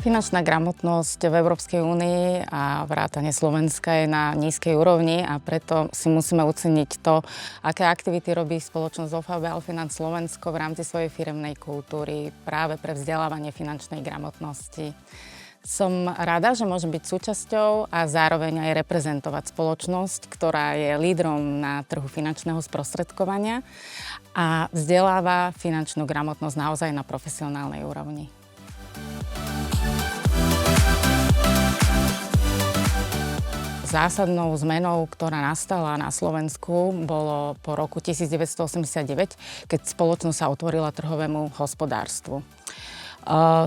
Finančná gramotnosť v Európskej únii a vrátane Slovenska je na nízkej úrovni a preto si musíme oceniť to, aké aktivity robí spoločnosť OVB Alfinans Slovensko v rámci svojej firemnej kultúry práve pre vzdelávanie finančnej gramotnosti. Som rada, že môžem byť súčasťou a zároveň aj reprezentovať spoločnosť, ktorá je lídrom na trhu finančného sprostredkovania a vzdeláva finančnú gramotnosť naozaj na profesionálnej úrovni. Zásadnou zmenou, ktorá nastala na Slovensku, bolo po roku 1989, keď spoločnosť sa otvorila trhovému hospodárstvu.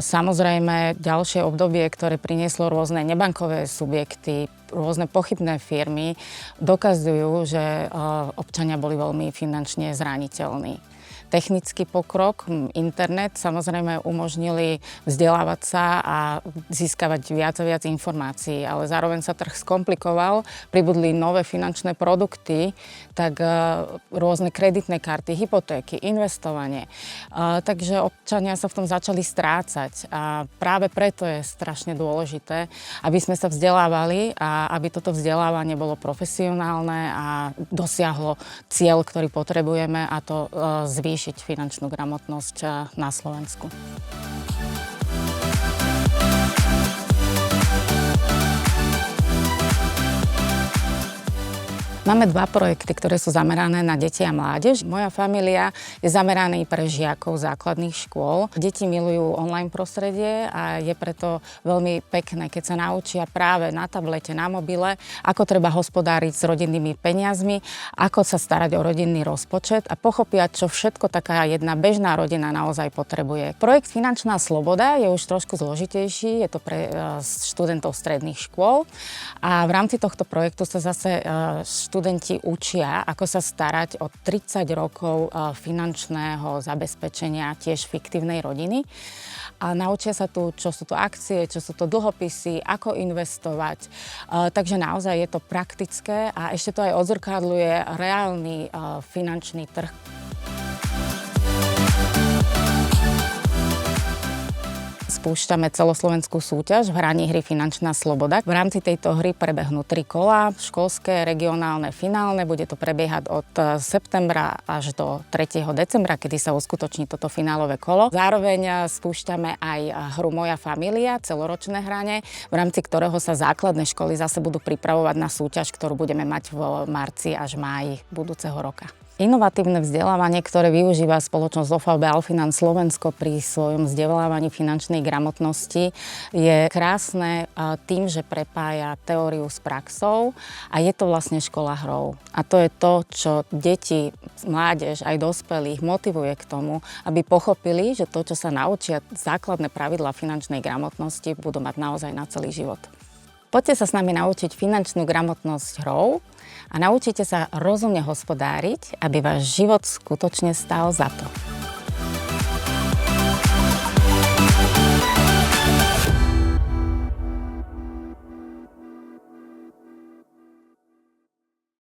Samozrejme, ďalšie obdobie, ktoré prinieslo rôzne nebankové subjekty, rôzne pochybné firmy, dokazujú, že občania boli veľmi finančne zraniteľní. Technický pokrok, internet samozrejme umožnili vzdelávať sa a získavať viac a viac informácií, ale zároveň sa trh skomplikoval, pribudli nové finančné produkty, tak rôzne kreditné karty, hypotéky, investovanie. Takže občania sa v tom začali strácať a práve preto je strašne dôležité, aby sme sa vzdelávali a aby toto vzdelávanie bolo profesionálne a dosiahlo cieľ, ktorý potrebujeme, a to zvýšiť finančnú gramotnosť na Slovensku. Máme dva projekty, ktoré sú zamerané na deti a mládež. Moja familia je zameraná pre žiakov základných škôl. Deti milujú online prostredie a je preto veľmi pekné, keď sa naučia práve na tablete, na mobile, ako treba hospodáriť s rodinnými peniazmi, ako sa starať o rodinný rozpočet a pochopia, čo všetko taká jedna bežná rodina naozaj potrebuje. Projekt Finančná sloboda je už trošku zložitejší, je to pre študentov stredných škôl a v rámci tohto projektu sa zase študenti učia, ako sa starať o 30 rokov finančného zabezpečenia tiež fiktívnej rodiny. A naučia sa tu, čo sú to akcie, čo sú to dlhopisy, ako investovať. Takže naozaj je to praktické a ešte to aj odzrkadľuje reálny finančný trh. Spúšťame celoslovenskú súťaž v hraní hry Finančná sloboda. V rámci tejto hry prebehnú 3 kolá, školské, regionálne, finálne. Bude to prebiehať od septembra až do 3. decembra, kedy sa uskutoční toto finálové kolo. Zároveň spúšťame aj hru Moja familia, celoročné hranie, v rámci ktorého sa základné školy zase budú pripravovať na súťaž, ktorú budeme mať v marci až máji budúceho roka. Inovatívne vzdelávanie, ktoré využíva spoločnosť OVB Alfinans Slovensko pri svojom vzdelávaní finančnej gramotnosti, je krásne tým, že prepája teóriu s praxou a je to vlastne škola hrou. A to je to, čo deti, mládež aj dospelých motivuje k tomu, aby pochopili, že to, čo sa naučia, základné pravidlá finančnej gramotnosti, budú mať naozaj na celý život. Poďte sa s nami naučiť finančnú gramotnosť hrou a naučite sa rozumne hospodáriť, aby váš život skutočne stál za to.